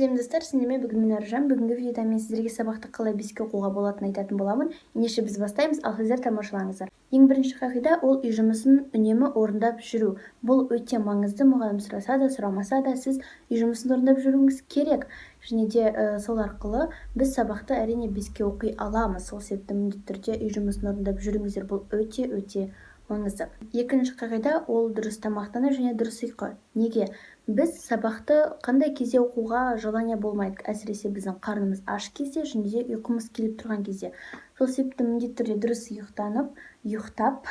Сәлем достар, сендермен бүгін мен Аружан. Бүгінгі видеода мен сіздерге сабақты қалай беске оқуға болатынын айтатын боламын. Ендеше біз бастаймыз, ал сіздер тамашалаңыздар. Ең бірінші қағида ол үй жұмысын үнемі орындап жүру. Бұл өте маңызды. Мұғалім сұраса да, сұрамаса да сіз үй жұмысын орындап жүруіңіз керек. Және де сол арқылы біз сабақты әрине беске оқи аламыз. Сол себепті міндетті түрде үй жұмысын орындап жүріңіздер. Бұл өте маңызды. Екінші қағида ол дұрыс тамақтану және дұрыс ұйқы. Неге? Біз сабақты қандай кезде оқуға желание болмайды, әсіресе біздің қарнымыз аш кезде және де ұйқымыз келіп тұрған кезде. Сол себепті міндетті түрде дұрыс ұйықтап,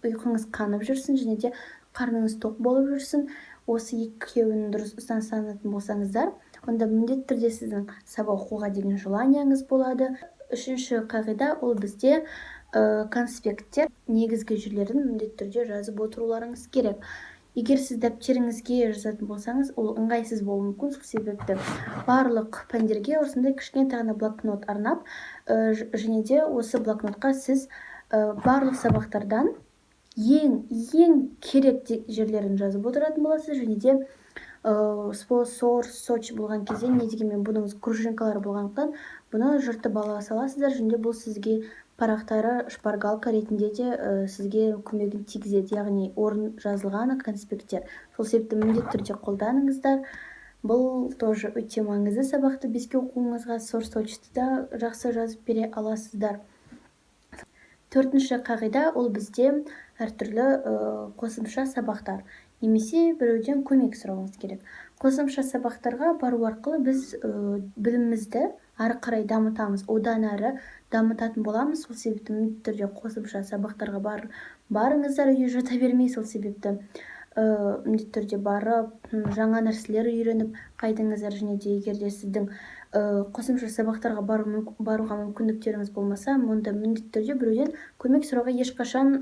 ұйқыңыз қанып жүрсін және де қарныңыз тоқ болып жүрсін. Осы екеуін дұрыс ұстанатын болсаңыздар, онда міндетті түрде сіздің сабақ оқуға деген желанияңыз болады. Үшінші қағида ол бізде конспекттер негізгі жерлерін міндетті түрде жазып отыруларыңыз керек. Егер сіз дәптеріңізге жазатын болсаңыз, ол ыңғайсыз болуы мүмкін. Сол себепті барлық пәндерге осындай кішкентай ғана блокнот арнап, және де осы блокнотқа сіз барлық сабақтардан ең керек жерлерін жазып отыратын боласыз. Және де соч болған кезде, не дегенмен бұның кружинкалары болғандықтан, бұны жыртып ала саласыздар. және де бұл сізге парақтары шпаргалка ретінде де сізге көмегін тигізеді, яғни орын жазылған конспекттер. Сол себепті міндетті түрде қолданыңыздар. Бұл тоже өте маңызды. Сабақты беске оқуыңызға сочты да жақсы жазып бере аласыздар. Төртінші қағида ол бізде әртүрлі қосымша сабақтар немесе біреуден көмек сұрауыңыз керек. Қосымша сабақтарға бару арқылы біз білімімізді ары қарай дамытамыз, одан әрі дамытатын боламыз. Сол себепті міндетті түрде қосымша сабақтарға барыңыздар, үйде жата бермей. Сол себепті міндетті түрде барып, жаңа нәрселер үйреніп қайтыңыздар. және де егер де сіздің қосымша сабақтарға баруға мүмкіндіктеріңіз болмаса, онда міндетті түрде біреуден көмек сұрауға ешқашан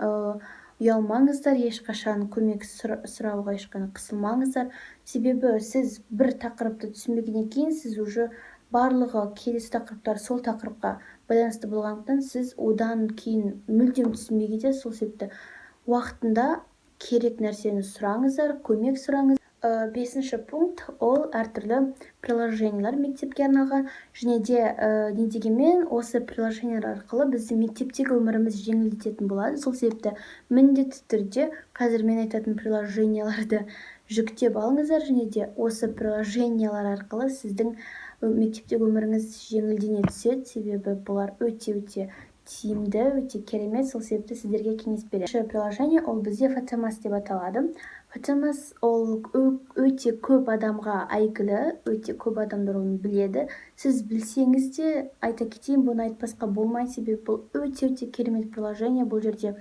ұялмаңыздар, ешқашан көмек сұрауға ешқашан қысылмаңыздар. Себебі сіз бір тақырыпты түсінбегеннен кейін, сіз уже барлығы келесі тақырыптар сол тақырыпқа байланысты болғандықтан, сіз одан кейін мүлдем түсінбегенде, сол себепті уақытында керек нәрсені сұраңыздар, көмек сұраңыз. Бесінші пункт ол әртүрлі приложениялар мектепке арналған. және де не дегенмен осы приложениялар арқылы біздің мектептегі өміріміз жеңілдететін болады. Сол себепті міндетті түрде қазір мен айтатын приложенияларды жүктеп алыңыздар. және де осы приложениялар арқылы сіздің мектептегі өміріңіз жеңілдене түседі. Себебі бұлар өте тиімді, өте керемет. Сол себепті сіздерге кеңес беремін. Приложение ол бізде Фотомас деп аталады. Фотомас ол өте көп адамға әйгілі, өте көп адамдар оны біледі. Сіз білсеңіз де, айта кетейін, бұны айтпасқа болмайды. Себебі бұл өте керемет приложение. Бұл жерде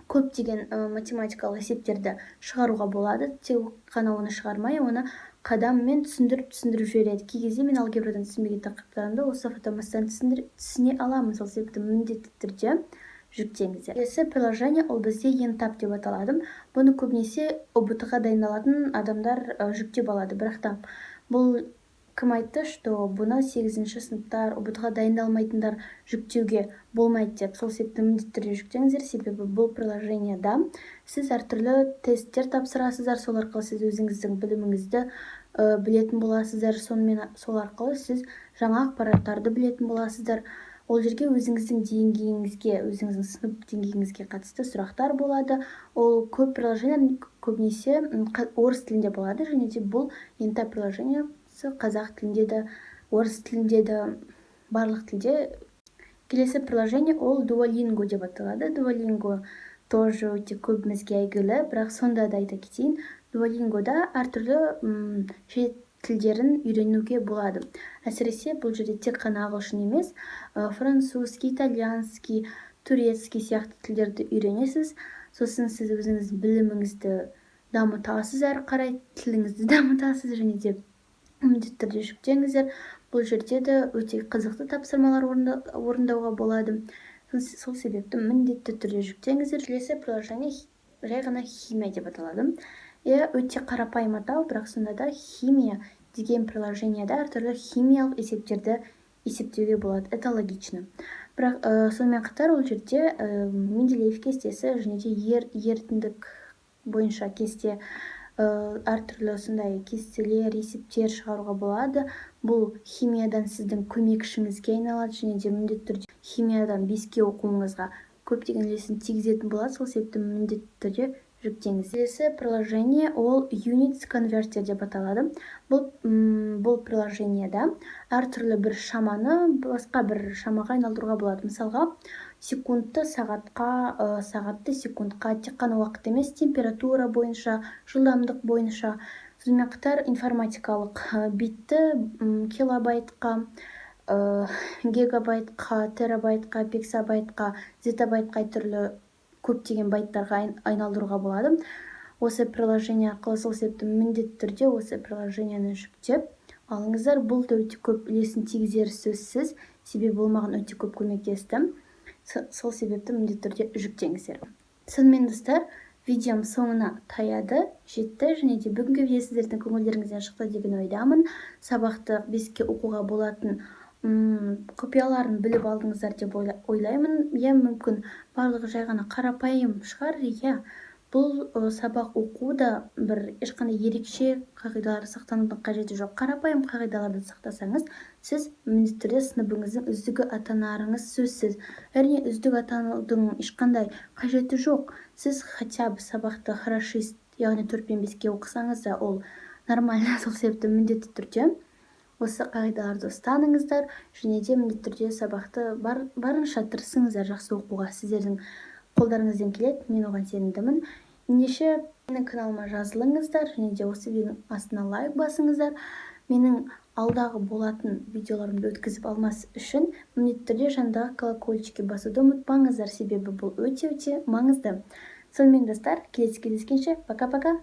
көптеген математикалық есептерді шығаруға болады. Тек қана оны шығармай, оны қадаммен түсіндіріп жібереді. Кей кезде мен алгебрадан түсінбеген тақырыптарымды осы Фотомастан түсіне аламын. Сол себепті міндетті түрде жүктеңіздер. Келесі приложение ол бізде ентап деп аталады. Бұны көбінесе ұбт-ға дайындалатын адамдар жүктеп алады. Бірақ та бұл кім айтты, что бұны 8-ші сыныптар, ұбт-ға дайындалмайтындар жүктеуге болмайды деп. Сол себепті міндетті түрде жүктеңіздер. Себебі бұл приложениеда сіз әртүрлі тесттер тапсырасыздар. Сол арқылы сіз өзіңіздің біліміңізді білетін боласыздар. Сонымен сол арқылы сіз жаңа ақпараттарды білетін боласыздар. Ол жерге өзіңіздің деңгейіңізге, өзіңіздің сынып деңгейіңізге қатысты сұрақтар болады. Ол көп приложение көбінесе орыс тілінде болады. және де бұл ентап приложение қазақ тілінде де, орыс тілінде де, барлық тілде. Келесі приложение ол Duolingo деп аталады. Duolingo тоже өте көбімізге әйгілі, бірақ сонда да айта кетейін, Duolingoда әртүрлі шет тілдерін үйренуге болады. Әсіресе бұл жерде тек қана ағылшын емес, французский, итальянский, турецкий сияқты тілдерді үйренесіз. Сосын сіз өзіңіз біліміңізді дамытасыз, әрі қарай тіліңізді дамытасыз. және де міндетті түрде жүктеңіздер. Бұл жерде де өте қызықты тапсырмалар орындауға болады. Сол себепті міндетті түрде жүктеңіздер. Келесі приложение жай ғана химия деп аталады. Өте қарапайым атау, бірақ сонда да химия деген приложениеда әртүрлі химиялық есептерді есептеуге болады. Это логично. Бірақ сонымен қатар ол жерде Менделеев кестесі және де ерітіндік бойынша кесте әртүрлі осындай кестелер, есептер шығаруға болады. Бұл химиядан сіздің көмекшіңізге айналады және де міндетті түрде химиядан 5-ке оқуыңызға көптеген үлесін тигізетін болады. Сол себепті міндетті түрде жүктеңіз. Келесі приложение ол Units Converter деп аталады. Бұл приложениеда әртүрлі бір шаманы басқа бір шамаға айналдыруға болады. Мысалға, секундты сағатқа, сағатты секундқа, тек қана уақыт емес, температура бойынша, жылдамдық бойынша, сонымен қатар информатикалық битті килобайтқа, гигабайтқа, терабайтқа, пиксабайтқа, зетабайтқа түрлі көптеген байттарға айналдыруға болады. Осы приложение арқылы. Сол себепті міндетті түрде осы приложениені жүктеп алыңыздар. Бұл да өте көп үлесін тигізері сөзсіз, себебі болмаған өте көп көмектесті. Сол себепті міндетті түрде жүктеңіздер. Сонымен достар, видеом соңына таяды, жетті, және де бүгінгі видео сіздердің көңілдеріңізден шықты деген ойдамын. Сабақты 5-ке оқуға болатын құпияларын біліп алдыңыздар деп ойлаймын. Мүмкін барлығы жай ғана қарапайым шығар. Бұл сабақ оқуда бір ешқандай ерекше қағидаларды сақтанудың қажеті жоқ. Қарапайым қағидаларды сақтасаңыз, сіз міндетті түрде сыныбыңыздың үздігі атанарыңыз сөзсіз. Әрине, үздік атанудың ешқандай қажеті жоқ. Сіз хотя бы сабақты хорошист, яғни 4-5-ке оқысаңыз да ол нормально. Сол себепті міндетті түрде осы қағидаларды ұстаныңыздар, және де міндетті түрде сабақты барынша тырысыңыздар жақсы оқуға. Сіздердің қолдарыңыздан келеді, мен оған сенімдімін. Ендеше менің каналыма жазылыңыздар, және де осы видеоның астына лайк басыңыздар. Менің алдағы болатын видеоларымды өткізіп алмас үшін міндетті түрде жанындағы колокольчикке басуды ұмытпаңыздар, себебі бұл өте маңызды. Сонымен достар, келесі кездескенше, пока-пока.